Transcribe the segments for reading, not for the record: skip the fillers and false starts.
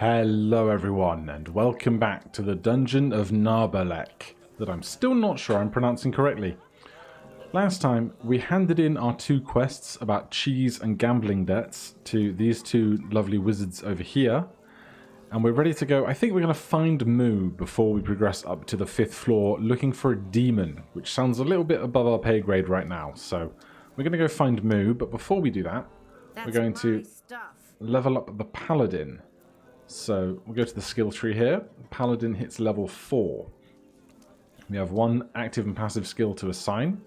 Hello everyone, and welcome back to the Dungeon of Naheulbeuk, that I'm still not sure I'm pronouncing correctly. Last time, we handed in our two quests about cheese and gambling debts to these two lovely wizards over here, and we're ready to go. I think we're going to find Moo before we progress up to the 5th floor, looking for a demon, which sounds a little bit above our pay grade right now, so we're going to go find Moo, but before we do that, we're going to level up the Paladin. So we'll go to the skill tree here. Paladin hits level 4. We have one active and passive skill to assign.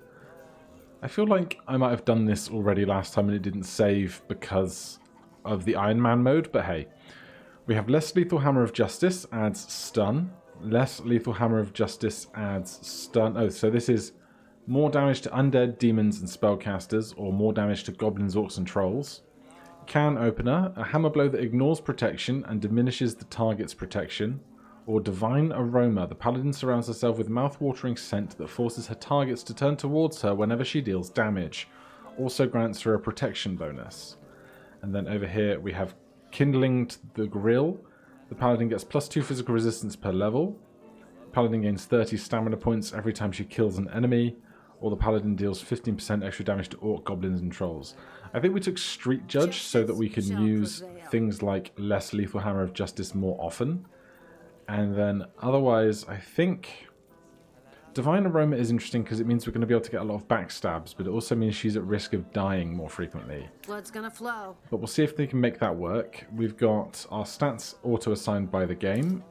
I feel like I might have done this already last time and it didn't save because of the Iron Man mode, but hey. We have Less Lethal Hammer of Justice adds stun. Less Lethal Hammer of Justice adds stun. Oh, so this is more damage to undead, demons, and spellcasters, or more damage to goblins, orcs, and trolls. Can Opener, a hammer blow that ignores protection and diminishes the target's protection. Or Divine Aroma, the paladin surrounds herself with mouth-watering scent that forces her targets to turn towards her whenever she deals damage. Also grants her a protection bonus. And then over here we have Kindling to the Grill. The paladin gets +2 physical resistance per level. The paladin gains 30 stamina points every time she kills an enemy. Or the paladin deals 15% extra damage to orc, goblins, and trolls. I think we took Street Judge so that we can use things like Less Lethal Hammer of Justice more often. And then otherwise, I think Divine Aroma is interesting because it means we're going to be able to get a lot of backstabs, but it also means she's at risk of dying more frequently. Blood's gonna flow. But we'll see if they can make that work. We've got our stats auto-assigned by the game,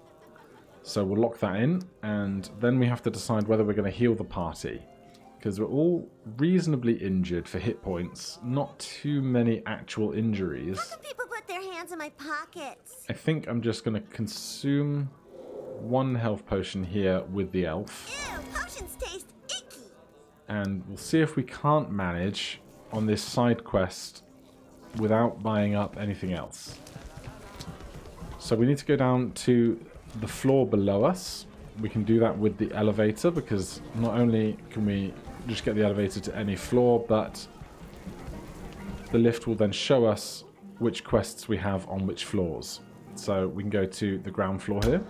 so we'll lock that in, and then we have to decide whether we're going to heal the party. Because we're all reasonably injured for hit points, not too many actual injuries. How can people put their hands in my pockets? I think I'm just going to consume one health potion here with the elf. Ew, potions taste icky. And we'll see if we can't manage on this side quest without buying up anything else. So we need to go down to the floor below us. We can do that with the elevator because not only can we just get the elevator to any floor, but the lift will then show us which quests we have on which floors. So we can go to the ground floor here.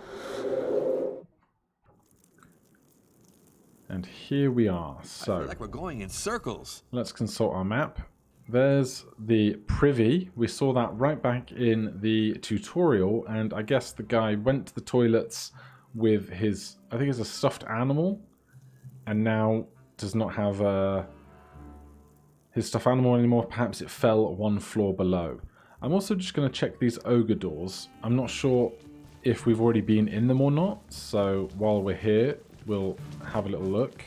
And here we are. So I feel like we're going in circles. Let's consult our map. There's the privy. We saw that right back in the tutorial, and I guess the guy went to the toilets with his, I think it's a stuffed animal, and now does not have his stuffed animal anymore. Perhaps it fell one floor below. I'm also just going to check these ogre doors. I'm not sure if we've already been in them or not, so while we're here, we'll have a little look.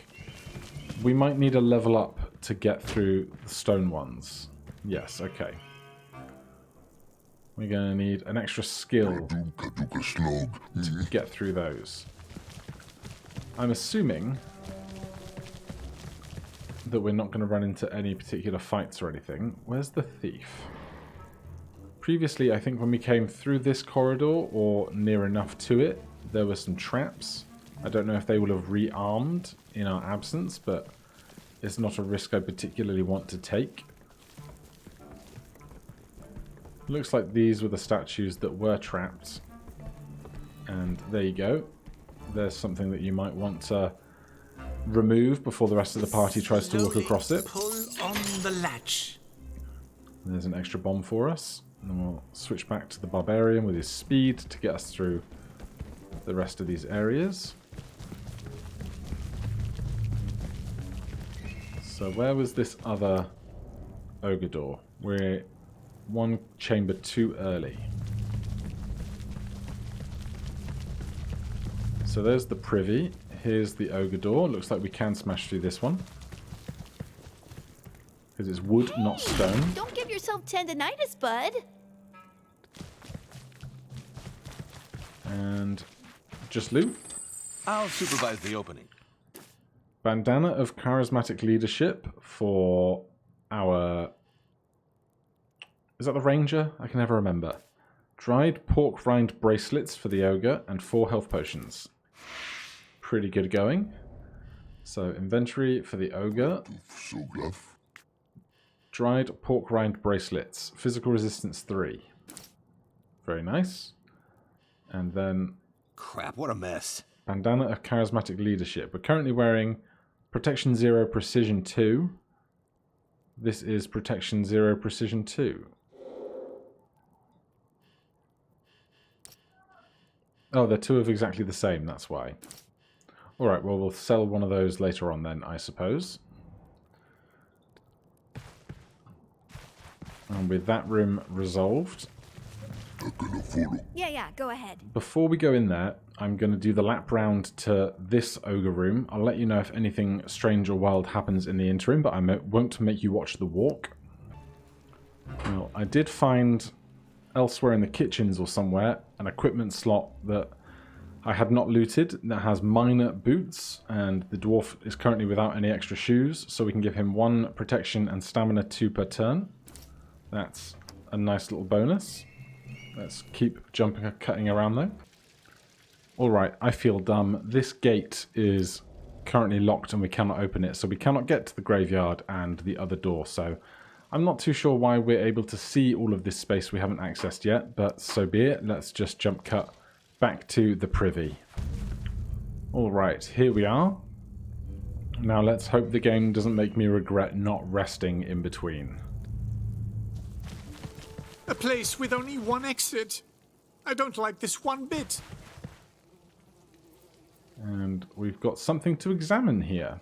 We might need a level up to get through the stone ones. Yes, okay. We're going to need an extra skill to get through those. I'm assuming that we're not going to run into any particular fights or anything. Where's the thief? Previously, I think when we came through this corridor, or near enough to it, there were some traps. I don't know if they will have rearmed in our absence, but it's not a risk I particularly want to take. Looks like these were the statues that were trapped. And there you go. There's something that you might want to remove before the rest of the party tries to walk across it. Pull on the latch. There's an extra bomb for us. And then we'll switch back to the barbarian with his speed to get us through the rest of these areas. So where was this other ogre door? We're one chamber too early. So there's the privy. Here's the ogre door. Looks like we can smash through this one. Because it's wood, not stone. Don't give yourself tendinitis, bud. And just loot. I'll supervise the opening. Bandana of Charismatic Leadership for our... Is that the ranger? I can never remember. Dried pork rind bracelets for the ogre and 4 health potions. Pretty good going. So inventory for the ogre. Dried pork rind bracelets. Physical resistance 3. Very nice. And then Crap, what a mess. Bandana of Charismatic Leadership. We're currently wearing Protection 0, Precision 2. This is Protection 0, Precision 2. Oh, they're two of exactly the same, that's why. Alright, well, we'll sell one of those later on then, I suppose. And with that room resolved... Yeah, go ahead. Before we go in there, I'm going to do the lap round to this ogre room. I'll let you know if anything strange or wild happens in the interim, but I won't make you watch the walk. Well, I did find elsewhere in the kitchens or somewhere an equipment slot that I had not looted that has minor boots, and the dwarf is currently without any extra shoes, so we can give him 1 protection and stamina 2 per turn. That's a nice little bonus. Let's keep jumping, cutting around though. Alright, I feel dumb. This gate is currently locked and we cannot open it, so we cannot get to the graveyard and the other door, so I'm not too sure why we're able to see all of this space we haven't accessed yet, but so be it. Let's just jump cut back to the privy. Alright, here we are. Now let's hope the game doesn't make me regret not resting in between. A place with only one exit. I don't like this one bit. And we've got something to examine here.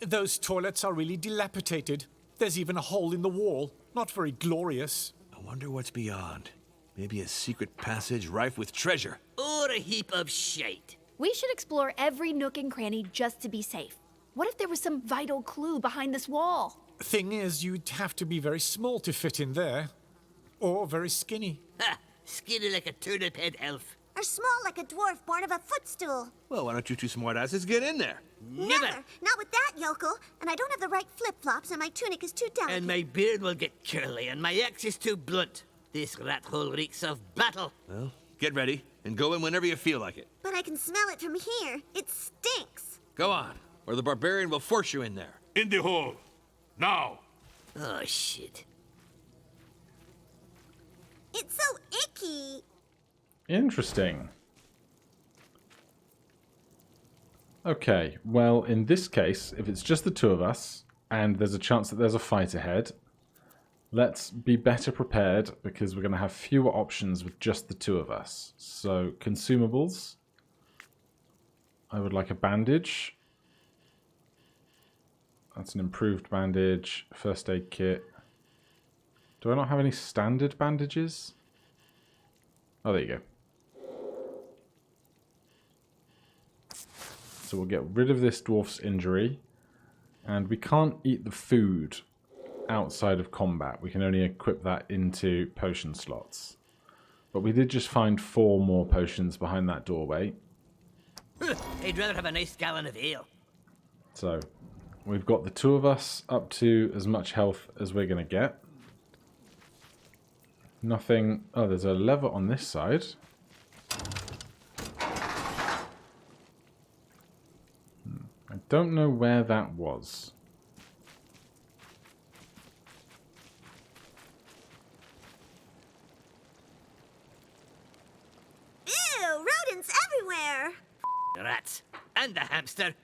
Those toilets are really dilapidated. There's even a hole in the wall. Not very glorious. I wonder what's beyond. Maybe a secret passage rife with treasure. Or a heap of shite. We should explore every nook and cranny just to be safe. What if there was some vital clue behind this wall? Thing is, you'd have to be very small to fit in there. Or very skinny. Ha! Skinny like a turnip-head elf. Or small like a dwarf born of a footstool. Well, why don't you two smartasses get in there? Never! Not with that, yokel. And I don't have the right flip-flops, and my tunic is too delicate. And my beard will get curly, and my axe is too blunt. This rat hole reeks of battle. Well, get ready and go in whenever you feel like it. But I can smell it from here. It stinks. Go on, or the barbarian will force you in there. In the hole. Now. Oh, shit. It's so icky. Interesting. Okay, well, in this case, if it's just the two of us, and there's a chance that there's a fight ahead, let's be better prepared, because we're going to have fewer options with just the two of us. So, consumables. I would like a bandage. That's an improved bandage. First aid kit. Do I not have any standard bandages? Oh, there you go. So we'll get rid of this dwarf's injury. And we can't eat the food outside of combat. We can only equip that into potion slots. But we did just find 4 more potions behind that doorway. I'd rather have a nice gallon of ale. So we've got the two of us up to as much health as we're going to get. Nothing... Oh, there's a lever on this side. I don't know where that was. Ew, rodents everywhere. Rats. And the hamster.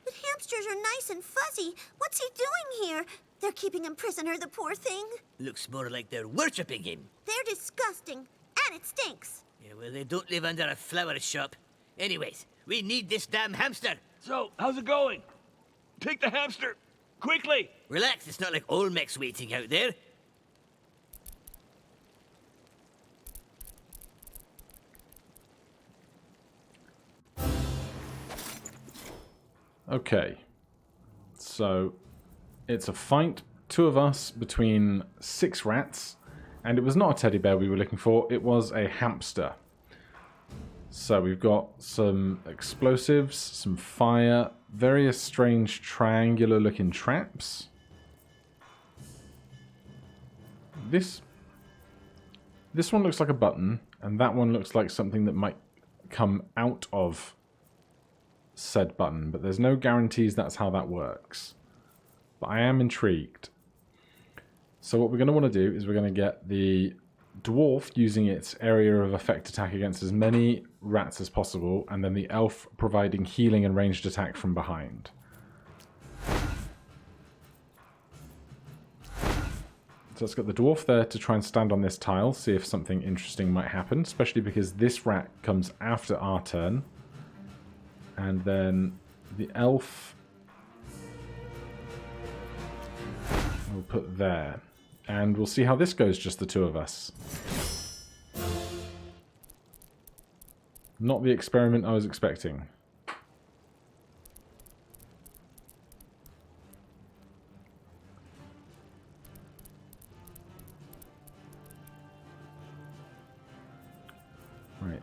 But hamsters are nice and fuzzy. What's he doing here? They're keeping him prisoner, the poor thing. Looks more like they're worshipping him. They're disgusting. And it stinks. Yeah, well, they don't live under a flower shop. Anyways, we need this damn hamster. So, how's it going? Take the hamster. Quickly. Relax, it's not like Olmec's waiting out there. Okay. So, it's a fight, 2 of us, between 6 rats. And it was not a teddy bear we were looking for, it was a hamster. So we've got some explosives, some fire, various strange triangular looking traps. This one looks like a button, and that one looks like something that might come out of said button, but there's no guarantees that's how that works. But I am intrigued. So what we're going to want to do is we're going to get the dwarf using its area of effect attack against as many rats as possible, and then the elf providing healing and ranged attack from behind. So let's get the dwarf there to try and stand on this tile, see if something interesting might happen, especially because this rat comes after our turn. And then the elf we'll put there. And we'll see how this goes, just the two of us. Not the experiment I was expecting. Right.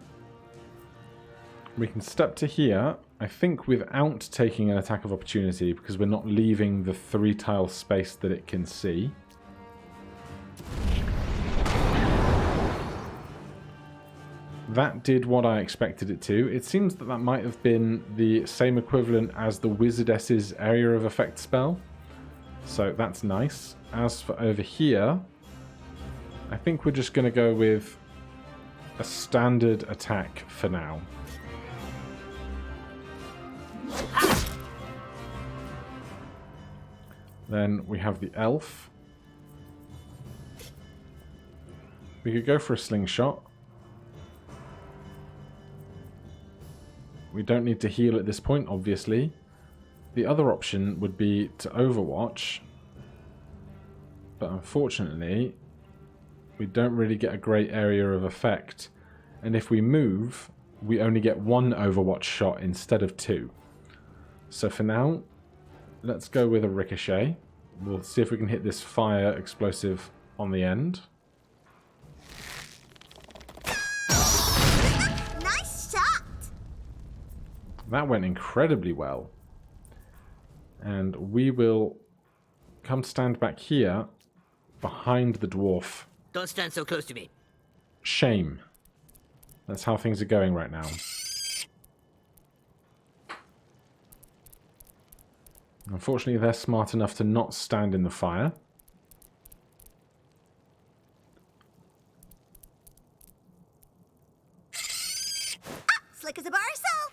We can step to here, I think, without taking an attack of opportunity, because we're not leaving the 3-tile space that it can see. That did what I expected it to. It seems that that might have been the same equivalent as the Wizardess's area of effect spell. So that's nice. As for over here, I think we're just going to go with a standard attack for now. Then we have the elf. We could go for a slingshot. We don't need to heal at this point, obviously. The other option would be to Overwatch. But unfortunately, we don't really get a great area of effect. And if we move, we only get 1 Overwatch shot instead of 2. So for now, let's go with a ricochet. We'll see if we can hit this fire explosive on the end. Nice shot! That went incredibly well. And we will come stand back here behind the dwarf. Don't stand so close to me. Shame. That's how things are going right now. Unfortunately, they're smart enough to not stand in the fire. Slick as a bar of soap!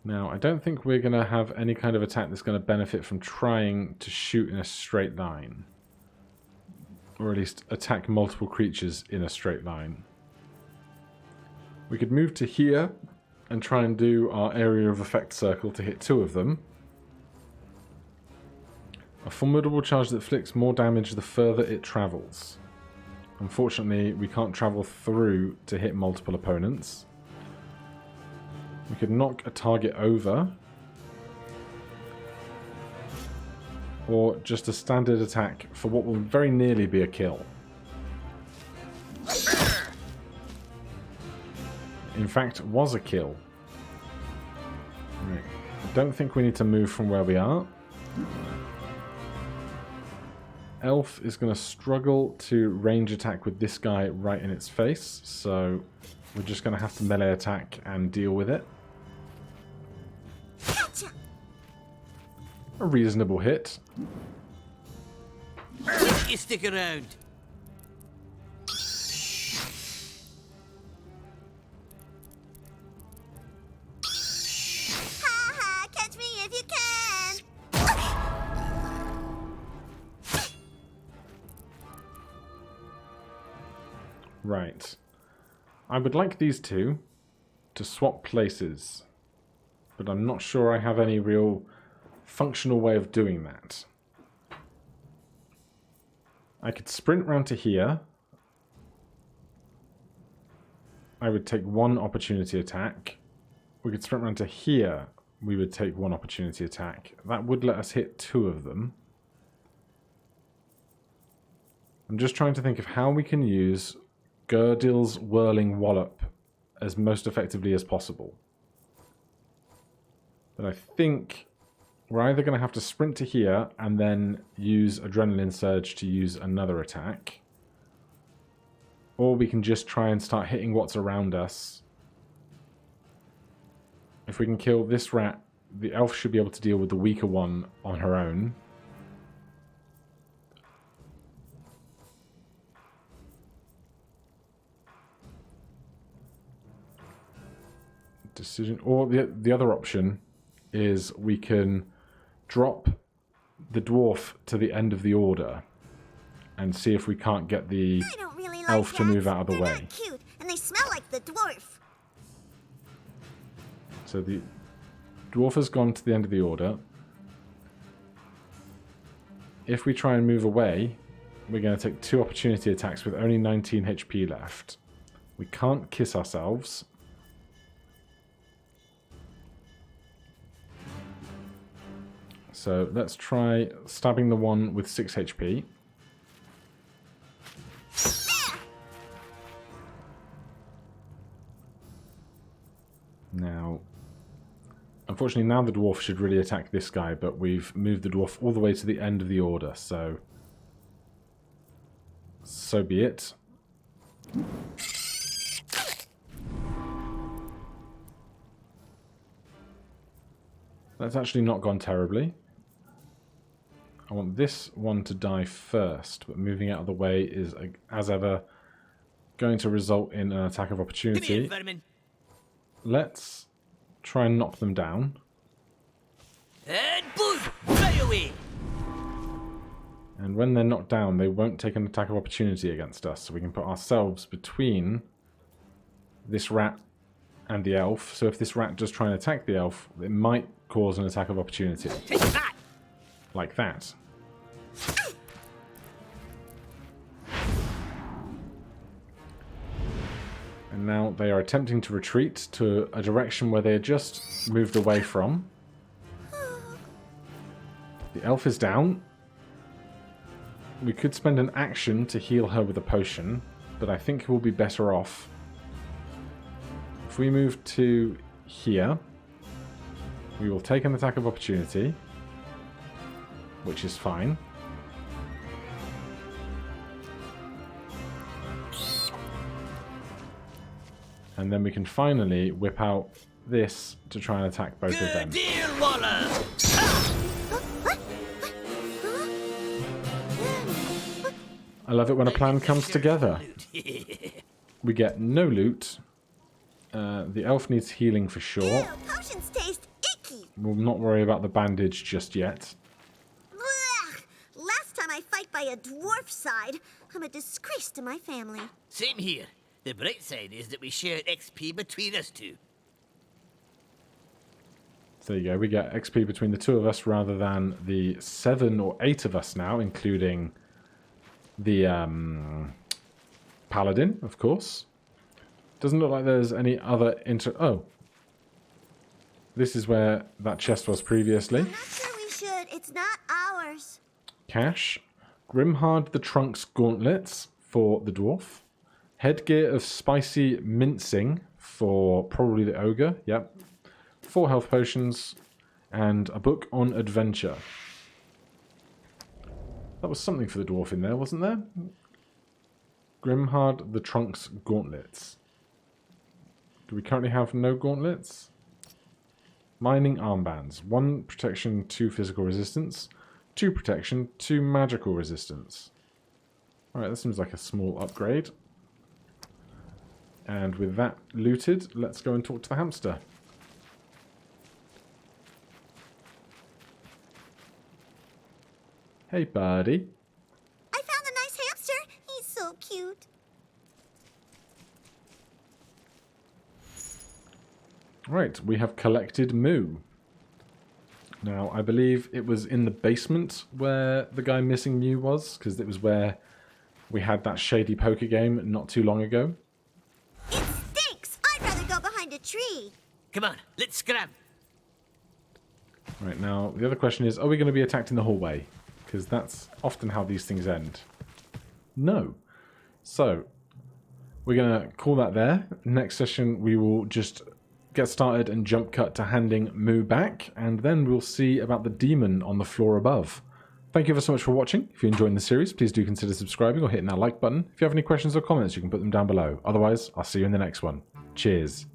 Now, I don't think we're going to have any kind of attack that's going to benefit from trying to shoot in a straight line. Or at least attack multiple creatures in a straight line. We could move to here and try and do our area of effect circle to hit 2 of them. A formidable charge that inflicts more damage the further it travels. Unfortunately, we can't travel through to hit multiple opponents. We could knock a target over. Or just a standard attack for what will very nearly be a kill. In fact, was a kill. Right. I don't think we need to move from where we are. Elf is going to struggle to range attack with this guy right in its face, so we're just going to have to melee attack and deal with it. Gotcha! A reasonable hit. You stick around. Ha ha! Catch me if you can! Right. I would like these two to swap places, but I'm not sure I have any real functional way of doing that. I could sprint round to here. I would take 1 opportunity attack. We could sprint round to here. We would take 1 opportunity attack. That would let us hit 2 of them. I'm just trying to think of how we can use Gerdil's Whirling Wallop as most effectively as possible. But I think we're either going to have to sprint to here and then use Adrenaline Surge to use another attack. Or we can just try and start hitting what's around us. If we can kill this rat, the elf should be able to deal with the weaker one on her own. Decision. Or the other option is we can drop the dwarf to the end of the order and see if we can't get the I don't really like elf to move cats. out of the They're way. not cute, and they smell like the dwarf. So the dwarf has gone to the end of the order. If we try and move away, we're going to take 2 opportunity attacks with only 19 HP left. We can't kiss ourselves. So let's try stabbing the one with 6 HP. Now, unfortunately now the dwarf should really attack this guy, but we've moved the dwarf all the way to the end of the order, so be it. That's actually not gone terribly. I want this one to die first, but moving out of the way is, as ever, going to result in an attack of Come opportunity. here, vermin. Let's try and knock them down. And boom! Fly away! And when they're knocked down, they won't take an attack of opportunity against us. So we can put ourselves between this rat and the elf. So if this rat does try and attack the elf, it might cause an attack of opportunity. Take that! Like that. And now they are attempting to retreat to a direction where they had just moved away from. The elf is down. We could spend an action to heal her with a potion, but I think we'll be better off if we move to here. We will take an attack of opportunity, which is fine. And then we can finally whip out this to try and attack both of them. Good deal, Waller! I love it when a plan comes together. We get no loot. The elf needs healing for sure. Ew, potions taste icky. We'll not worry about the bandage just yet. Blech. Last time I fight by a dwarf side, I'm a disgrace to my family. Same here. The bright side is that we share XP between us two. So there you go. We get XP between the 2 of us rather than the 7 or 8 of us now, including the paladin, of course. Doesn't look like there's any other Oh. This is where that chest was previously. I'm not sure we should. It's not ours. Cash. Grimhard the Trunk's gauntlets for the dwarf. Headgear of spicy mincing for probably the ogre. Yep. 4 health potions. And a book on adventure. That was something for the dwarf in there, wasn't there? Grimhard the Trunk's gauntlets. Do we currently have no gauntlets? Mining armbands. 1 protection, 2 physical resistance. 2 protection, 2 magical resistance. Alright, that seems like a small upgrade. And with that looted, let's go and talk to the hamster. Hey, buddy. I found a nice hamster. He's so cute. Right, we have collected Moo. Now, I believe it was in the basement where the guy missing Mew was, because it was where we had that shady poker game not too long ago. It stinks. I'd rather go behind a tree. Come on, let's scram. Right, now, the other question is, are we going to be attacked in the hallway? Because that's often how these things end. No. So, we're going to call that there. Next session, we will just get started and jump cut to handing Moo back, and then we'll see about the demon on the floor above. Thank you ever so much for watching. If you're enjoying the series, please do consider subscribing or hitting that like button. If you have any questions or comments, you can put them down below. Otherwise, I'll see you in the next one. Cheers.